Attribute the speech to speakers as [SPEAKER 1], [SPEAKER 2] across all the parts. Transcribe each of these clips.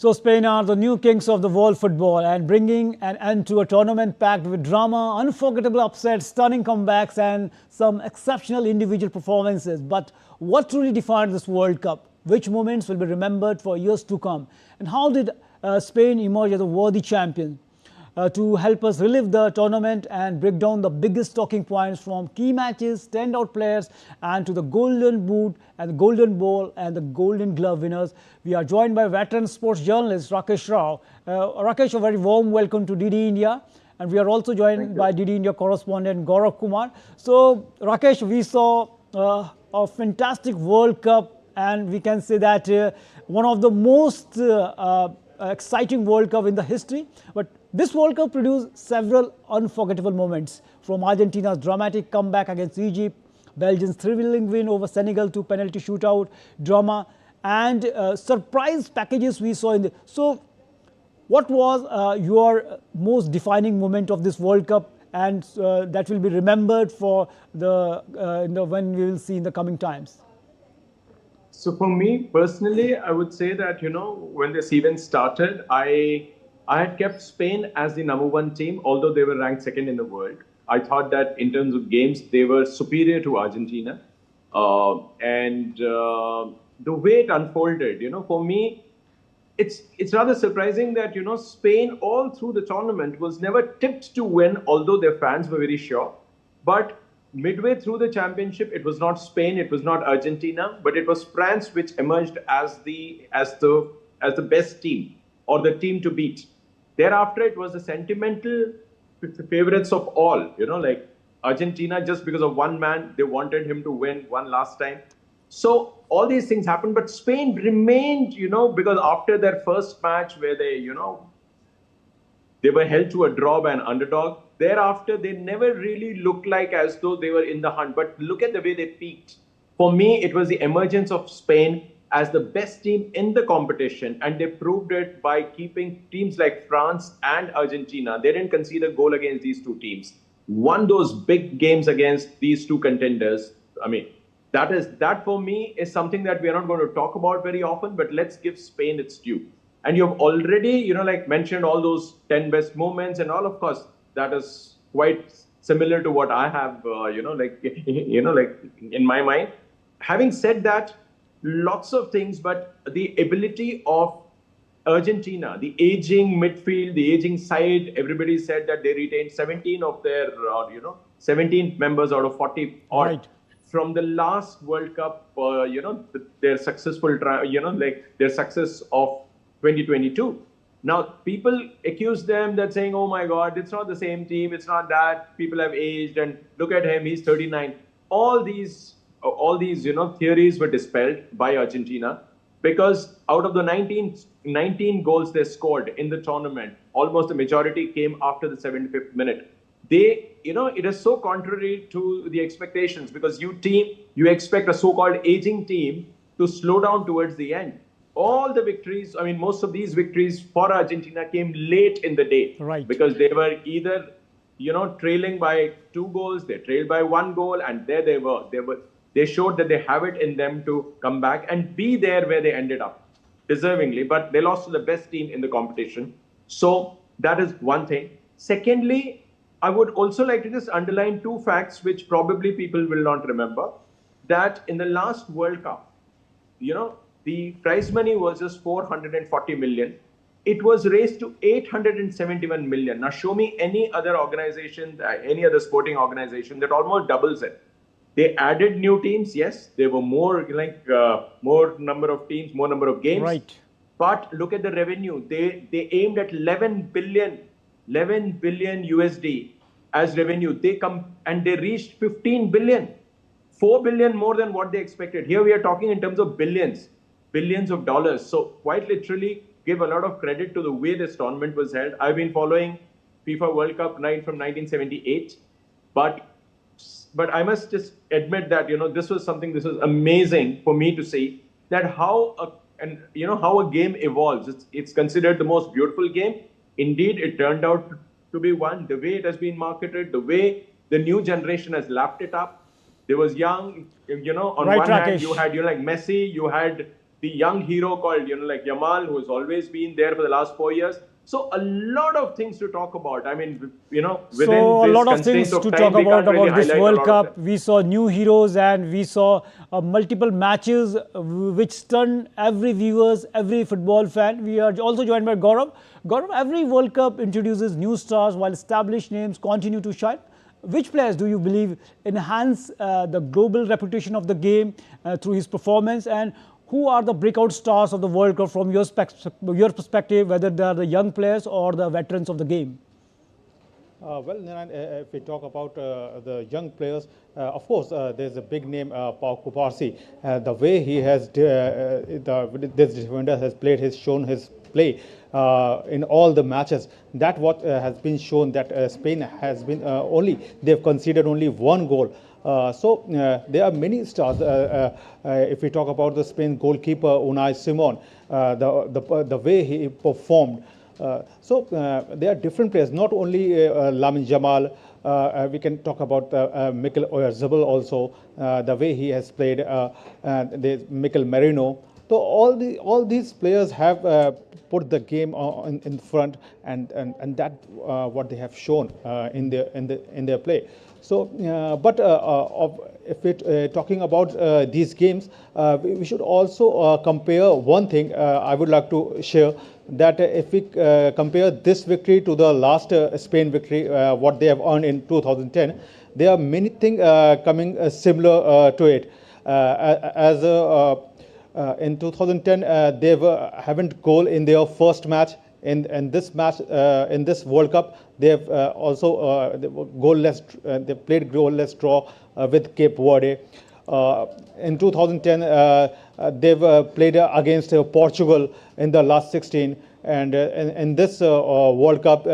[SPEAKER 1] So Spain are the new kings of the world football and bringing an end to a tournament packed with drama, unforgettable upsets, stunning comebacks and some exceptional individual performances. But what truly defined this World Cup? Which moments will be remembered for years to come? And how did Spain emerge as a worthy champion? To help us relive the tournament and break down the biggest talking points from key matches, standout players, and to the Golden Boot and the Golden Ball and the Golden Glove winners. We are joined by veteran sports journalist Rakesh Rao. Rakesh, a very warm welcome to DD India. And we are also joined by DD India correspondent Gaurav Kumar. So, Rakesh, we saw a fantastic World Cup, and we can say that one of the most exciting World Cup in the history. But this World Cup produced several unforgettable moments, from Argentina's dramatic comeback against Egypt, Belgium's thrilling win over Senegal to penalty shootout drama, and surprise packages we saw in the. So, what was your most defining moment of this World Cup, and that will be remembered for when we will see in the coming times?
[SPEAKER 2] So for me personally, I would say that, when this event started, I had kept Spain as the #1 team, although they were ranked second in the world. I thought that in terms of games, they were superior to Argentina. And the way it unfolded, for me, it's rather surprising that, Spain all through the tournament was never tipped to win, although their fans were very sure. But midway through the championship, it was not Spain, it was not Argentina, but it was France which emerged as the best team, or the team to beat. Thereafter, it was the sentimental favorites of all, like Argentina, just because of one man, they wanted him to win one last time. So all these things happened, but Spain remained, because after their first match where they were held to a draw by an underdog. Thereafter, they never really looked like as though they were in the hunt. But look at the way they peaked. For me, it was the emergence of Spain as the best team in the competition. And they proved it by keeping teams like France and Argentina. They didn't concede a goal against these two teams. Won those big games against these two contenders. I mean, that for me is something that we are not going to talk about very often, but let's give Spain its due. And you've already, mentioned all those 10 best moments and all. Of course, that is quite similar to what I have, in my mind. Having said that, lots of things, but the ability of Argentina, the aging midfield, the aging side, everybody said that they retained 17 of their, 17 members out of 40 odd.
[SPEAKER 1] Right.
[SPEAKER 2] From the last World Cup, their successful, their success of 2022. Now, people accuse them that saying, oh my God, it's not the same team, it's not that, people have aged, and look at him, he's 39. All these theories were dispelled by Argentina, because out of the 19 goals they scored in the tournament, almost the majority came after the 75th minute. It is so contrary to the expectations, because you expect a so-called aging team to slow down towards the end. All the victories, most of these victories for Argentina came late in the day.
[SPEAKER 1] Right.
[SPEAKER 2] Because they were either, trailing by 2 goals, they trailed by 1 goal, and there they were. They showed that they have it in them to come back and be there where they ended up, deservingly. But they lost to the best team in the competition. So that is one thing. Secondly, I would also like to just underline 2 facts which probably people will not remember. That in the last World Cup, the prize money was just 440 million. It was raised to 871 million. Now, show me any other organization, any other sporting organization that almost doubles it. They added new teams, yes. There were more number of teams, more number of games.
[SPEAKER 1] Right.
[SPEAKER 2] But look at the revenue. They aimed at 11 billion USD as revenue. They reached 15 billion. 4 billion more than what they expected. Here we are talking in terms of billions of dollars. So quite literally, give a lot of credit to the way this tournament was held. I've been following FIFA World Cup from 1978, but I must just admit that this was amazing for me to see that how a game evolves. It's considered the most beautiful game. Indeed, it turned out to be one. The way it has been marketed, the way the new generation has lapped it up. There was young, on
[SPEAKER 1] Right,
[SPEAKER 2] one
[SPEAKER 1] Rakesh.
[SPEAKER 2] hand, you had like Messi, you had the young hero called, like Yamal, who has always been there for the last 4 years. So a lot of things to talk about. I mean, within
[SPEAKER 1] So a
[SPEAKER 2] this
[SPEAKER 1] lot of
[SPEAKER 2] constraints
[SPEAKER 1] things
[SPEAKER 2] of
[SPEAKER 1] to
[SPEAKER 2] time,
[SPEAKER 1] talk
[SPEAKER 2] we can't really
[SPEAKER 1] about this
[SPEAKER 2] highlight a
[SPEAKER 1] World
[SPEAKER 2] lot of them.
[SPEAKER 1] Cup. We saw new heroes and we saw multiple matches which stunned every viewers, every football fan. We are also joined by Gaurav. Gaurav, every World Cup introduces new stars while established names continue to shine. Which players do you believe enhance the global reputation of the game through his performance, and who are the breakout stars of the World Cup from your perspective, whether they are the young players or the veterans of the game?
[SPEAKER 3] Well, Niran, if we talk about the young players, of course, there's a big name, Pau Kuparsi. The way he has, this defender has played, has shown his play in all the matches. That what has been shown that Spain has been they've conceded only one goal. So there are many stars. If we talk about the Spain goalkeeper Unai Simon, the way he performed. So there are different players, not only Lamine Jamal. We can talk about Mikel Oyarzabal also, the way he has played. There's Mikel Merino. So all these players have put the game in front, and that what they have shown in their play. So, if we're talking about these games, we should also compare one thing. I would like to share that if we compare this victory to the last Spain victory, what they have earned in 2010, there are many things coming similar to it. In 2010, they haven't goal in their first match. In this match, in this World Cup, they have also goalless. They played goalless draw with Cape Verde. In 2010, they've played against Portugal in the last 16. And in this World Cup,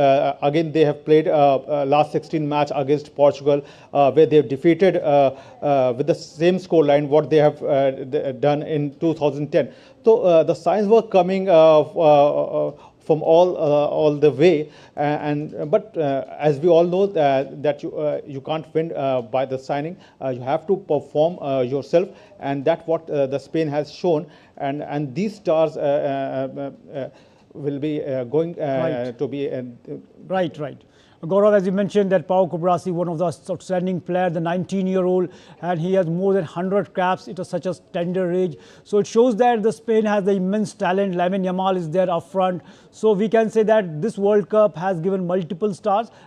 [SPEAKER 3] again, they have played last 16 match against Portugal, where they have defeated with the same scoreline what they have done in 2010. So the signs were coming from all the way, but as we all know that you can't win by the signing. You have to perform yourself, and that's what the Spain has shown. And these stars will be going
[SPEAKER 1] Right.
[SPEAKER 3] to be.
[SPEAKER 1] Right. Gaurav, as you mentioned, that Pau Kubrasi, one of the outstanding players, the 19-year-old, and he has more than 100 caps. It was such a tender age. So it shows that the Spain has the immense talent. Lamine Yamal is there up front. So we can say that this World Cup has given multiple stars.